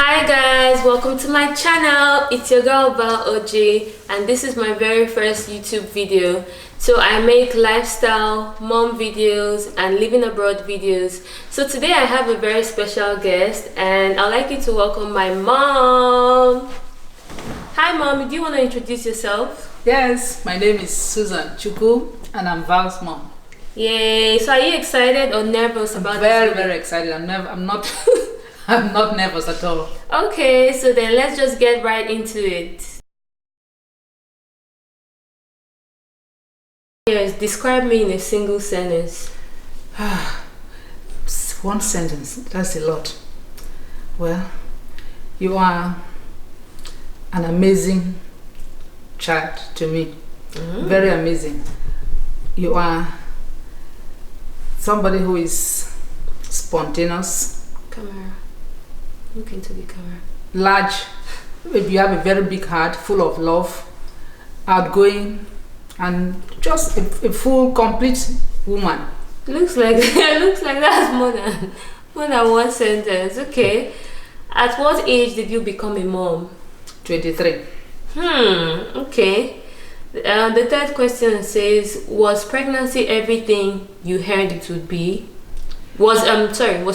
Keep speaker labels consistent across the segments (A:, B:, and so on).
A: Hi guys, welcome to my channel. It's your girl Val OG and this is my very first YouTube video. So I make lifestyle, mom videos and living abroad videos. So today I have a very special guest and I'd like you to welcome my mom. Hi mom, do you want to introduce yourself?
B: Yes, my name is Susan Chukwu and I'm Val's mom.
A: Yay, so are you excited or nervous about this?
B: Very excited. I'm not I'm not nervous at all.
A: Okay, so then let's just get right into it. Yes, describe me in a single sentence.
B: One sentence, that's a lot. Well, you are an amazing child to me. Very amazing. You are somebody who is spontaneous.
A: Camera. Look into the camera.
B: Large. You have a very big heart, full of love, outgoing, and just a full, complete woman.
A: Looks like that's more than one sentence. Okay. At what age did you become a mom?
B: 23.
A: Okay. The third question says, was pregnancy everything you heard it would be? Was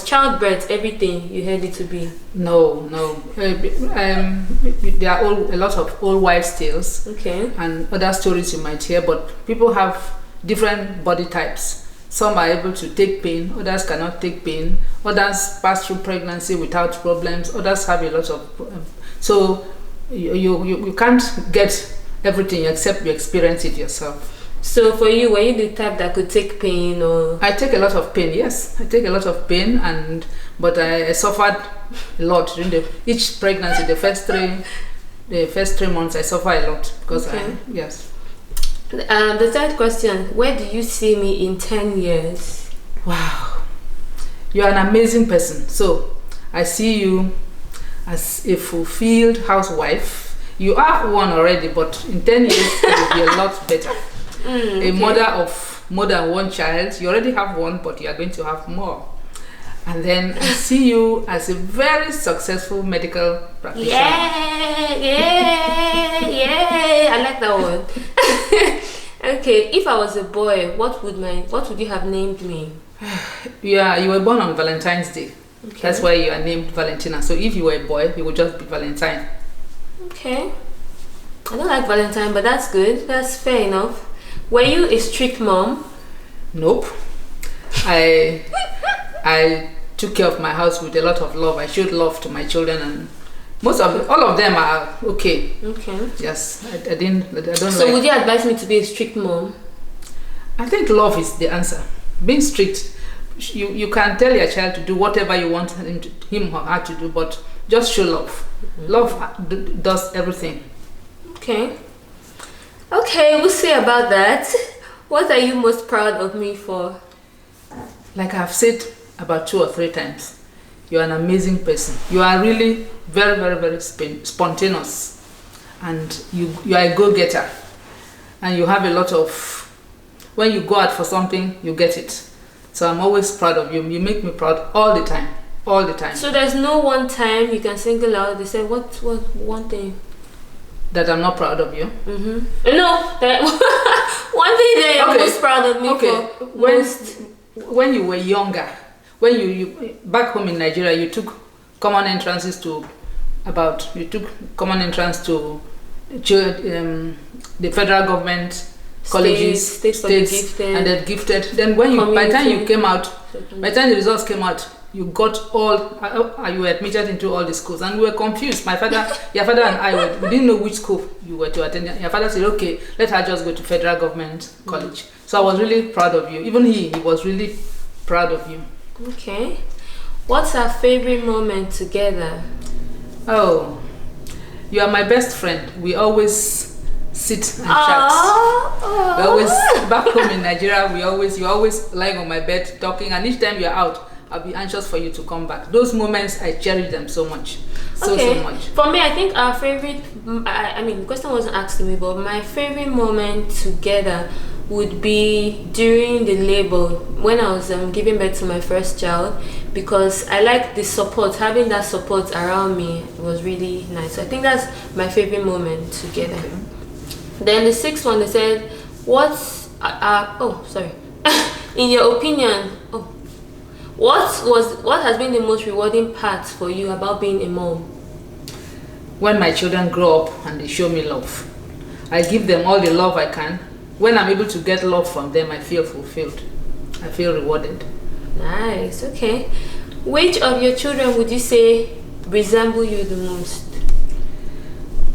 A: childbirth everything you heard it to be?
B: No. There are a lot of old wives' tales,
A: okay,
B: and other stories you might hear, but people have different body types. Some are able to take pain, others cannot take pain, others pass through pregnancy without problems, others have a lot of so you can't get everything except you experience it yourself.
A: So for you, were you the type that could take pain or?
B: I take a lot of pain, yes. I take a lot of pain, but I suffered a lot during each pregnancy. The first 3 months I suffer a lot because
A: okay.
B: Yes.
A: The third question, where do you see me in 10 years?
B: Wow. You're an amazing person. So I see you as a fulfilled housewife. You are one already, but in 10 years it will be a lot better.
A: Okay.
B: A mother of more than one child. You already have one, but you are going to have more. And then I see you as a very successful medical practitioner.
A: Yeah, I like that one. Okay, if I was a boy, what would you have named me?
B: Yeah, you were born on Valentine's Day.
A: Okay.
B: That's why you are named Valentina. So if you were a boy, you would just be Valentine.
A: Okay. I don't like Valentine, but that's good. That's fair enough. Were you a strict mom?
B: Nope. I took care of my house with a lot of love. I showed love to my children, and all of them are okay.
A: Okay.
B: Yes, I don't.
A: So would you advise me to be a strict mom?
B: I think love is the answer. Being strict, you can tell your child to do whatever you want him or her to do, but just show love. Love does everything.
A: Okay. Okay, we'll see about that. What are you most proud of me for?
B: Like I've said about 2 or 3 times, you're an amazing person. You are really very spontaneous, and you are a go-getter, and you have a lot of, when you go out for something, you get it. So I'm always proud of you. You make me proud all the time.
A: So there's no one time you can single out and say, what one thing
B: that I'm not proud of you?
A: No, that one thing that you're most proud of me for.
B: When you were younger, when you back home in Nigeria, you took common entrances to the federal government colleges, states, and then gifted. Then by the time you came out, by the time the results came out, you got you were admitted into all the schools, and we were confused. Your father and I we didn't know which school you were to attend. Your father said, okay, let her just go to federal government college. So I was really proud of you. Even he was really proud of you.
A: Okay. What's our favorite moment together?
B: Oh, you are my best friend. We always sit and chat. We always, back home in Nigeria, you're always lying on my bed talking, and each time you're out, I'll be anxious for you to come back. Those moments, I cherish them so much. So much.
A: For me, I think our favorite, I mean, the question wasn't asked to me, but my favorite moment together would be during the labor when I was giving birth to my first child, because I like the support. Having that support around me was really nice. So I think that's my favorite moment together. Okay. Then the sixth one, they said, in your opinion, what has been the most rewarding part for you about being a mom?
B: When my children grow up and they show me love, I give them all the love I can. When I'm able to get love from them, I feel fulfilled. I feel rewarded.
A: Nice. Okay. Which of your children would you say resemble you the most?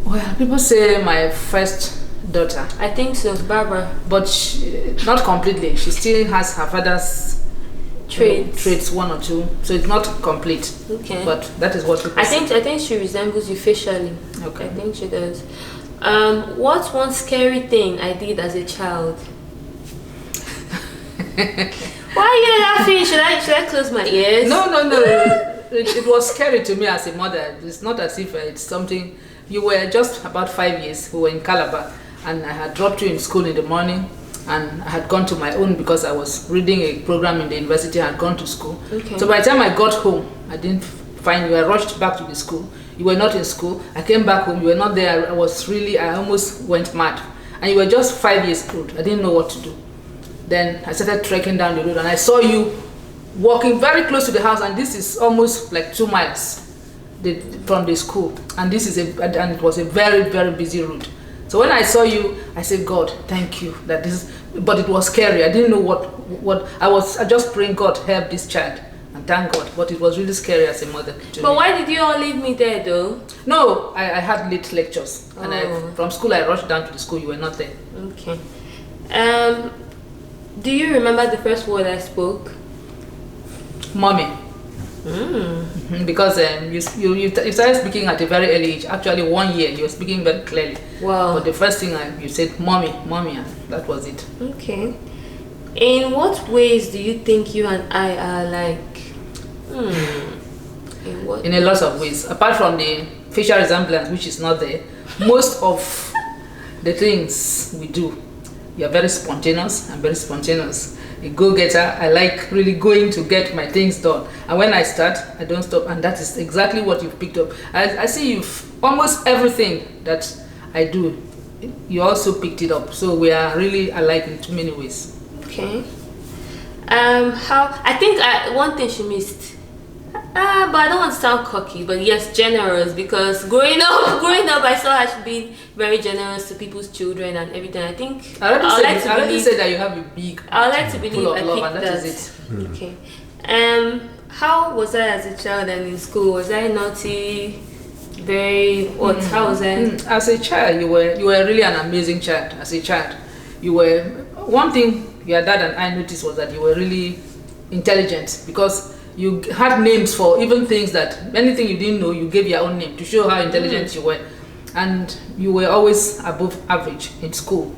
B: Well, people say my first daughter.
A: I think so, Barbara.
B: But not completely. She still has her father's traits, one or two. So it's not complete.
A: Okay.
B: But that is what people say.
A: I think she resembles you facially.
B: Okay.
A: I think she does. What's one scary thing I did as a child? Why are you laughing? Should I close my ears?
B: No. It was scary to me as a mother. It's not as if it's something. You were just about 5 years. We were in Calabar, and I had dropped you in school in the morning, and I had gone to my own because I was reading a program in the university. I had gone to school.
A: Okay.
B: So by the time I got home, I didn't find you. I rushed back to the school. You were not in school. I came back home. You were not there. I almost went mad. And you were just 5 years old. I didn't know what to do. Then I started trekking down the road, and I saw you walking very close to the house. And this is almost like 2 miles from the school. And and it was a very, very busy road. So when I saw you, I said, God, thank you that this. But it was scary. I didn't know what I just praying, God, help this child. And thank God, but it was really scary as a mother.
A: But why did you all leave me there though?
B: No, I had late lectures. And from school I rushed down to the school. You were not there.
A: Okay. Do you remember the first word I spoke?
B: Mommy. Because you started speaking at a very early age. Actually 1 year, you were speaking very clearly.
A: Wow.
B: But the first thing you said, mommy, and that was it.
A: Okay. In what ways do you think you and I are like? In
B: a lot of ways. Apart from the facial resemblance, which is not there, most of the things we do, we are very spontaneous. I'm very spontaneous. A go-getter. I like really going to get my things done. And when I start, I don't stop. And that is exactly what you've picked up. I see you've almost everything that I do, you also picked it up. So we are really alike in too many ways.
A: Okay. I think one thing she missed. But I don't want to sound cocky, but yes, generous, because growing up I saw her being very generous to people's children and everything. I think
B: I already said that you have a big
A: I would like to believe
B: full of
A: I
B: love,
A: picked
B: and that is it.
A: Okay. How was I as a child and in school? Was I naughty? How was I?
B: As a child, you were really an amazing child. As a child, you were one thing your dad and I noticed was that you were really intelligent, because you had names for even things that anything you didn't know, you gave your own name to show how intelligent you were. And you were always above average in school.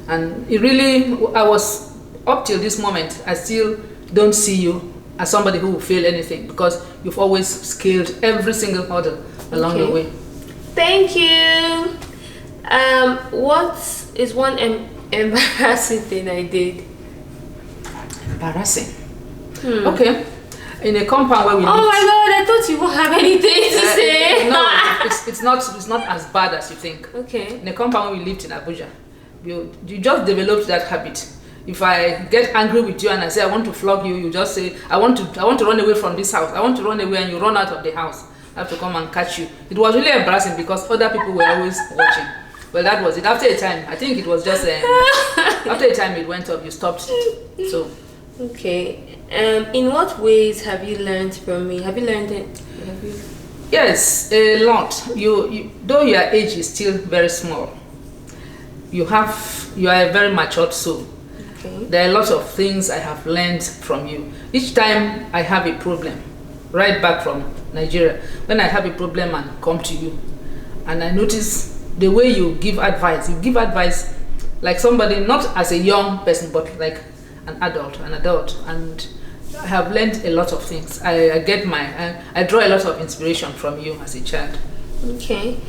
B: And it really, I was, up till this moment, I still don't see you as somebody who will fail anything, because you've always scaled every single hurdle along the way.
A: Thank you. What is one embarrassing thing I did?
B: Embarrassing? Okay. In a compound where we lived.
A: Oh my God! I thought you won't have anything to say.
B: No, it's not as bad as you think.
A: Okay.
B: In a compound where we lived in Abuja, you just developed that habit. If I get angry with you and I say I want to flog you, you just say I want to run away from this house. I want to run away, and you run out of the house. I have to come and catch you. It was really embarrassing because other people were always watching. Well, that was it. After a time, I think it was just after a time it went up. You stopped. So.
A: Okay. In what ways have you learned from me? Have you learned it?
B: Yes, a lot. You though your age is still very small, you are a very matured soul.
A: Okay.
B: There are a lot of things I have learned from you. Each time I have a problem, right back from Nigeria, when I have a problem and come to you, and I notice the way you give advice like somebody, not as a young person, but like an adult, and I have learned a lot of things. I draw a lot of inspiration from you as a child.
A: Okay.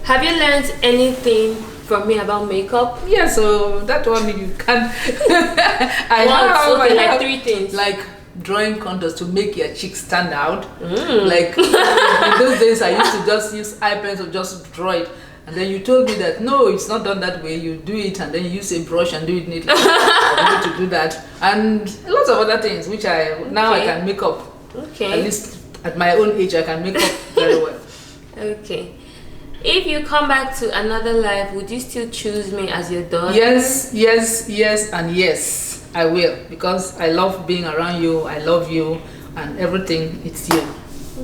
A: Have you learned anything from me about makeup?
B: Yeah, so that one you can.
A: Like 3 things.
B: Like drawing contest to make your cheeks stand out. Like in those days, I used to just use eye pencil, just draw it. And then you told me that no, it's not done that way. You do it and then you use a brush and do it neatly. I need to do that, and lots of other things which I can make up.
A: Okay.
B: At least at my own age, I can make up very well.
A: Okay. If you come back to another life, would you still choose me as your daughter?
B: Yes, and yes, I will, because I love being around you. I love you, and everything. It's you.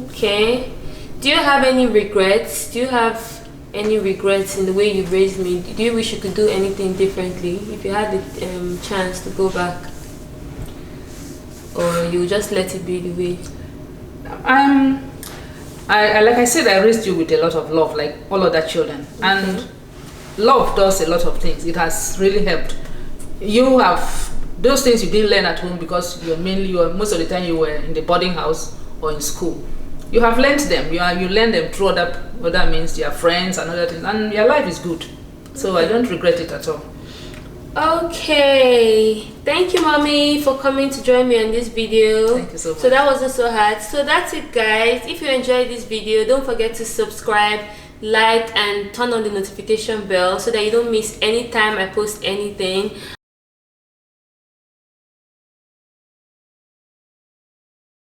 A: Okay. Do you have any regrets? Do you have any regrets in the way you raised me? Do you wish you could do anything differently if you had the chance to go back, or you just let it be the way?
B: I like I said, I raised you with a lot of love, like all other children, and love does a lot of things. It has really helped. You have those things you didn't learn at home because most of the time you were in the boarding house or in school. You have learned them. You learn them through other means, your friends and other things, and your life is good. So I don't regret it at all.
A: Okay, thank you, mommy, for coming to join me on this video.
B: Thank you so much.
A: So that wasn't so hard. So that's it, guys. If you enjoyed this video, don't forget to subscribe, like, and turn on the notification bell so that you don't miss any time I post anything.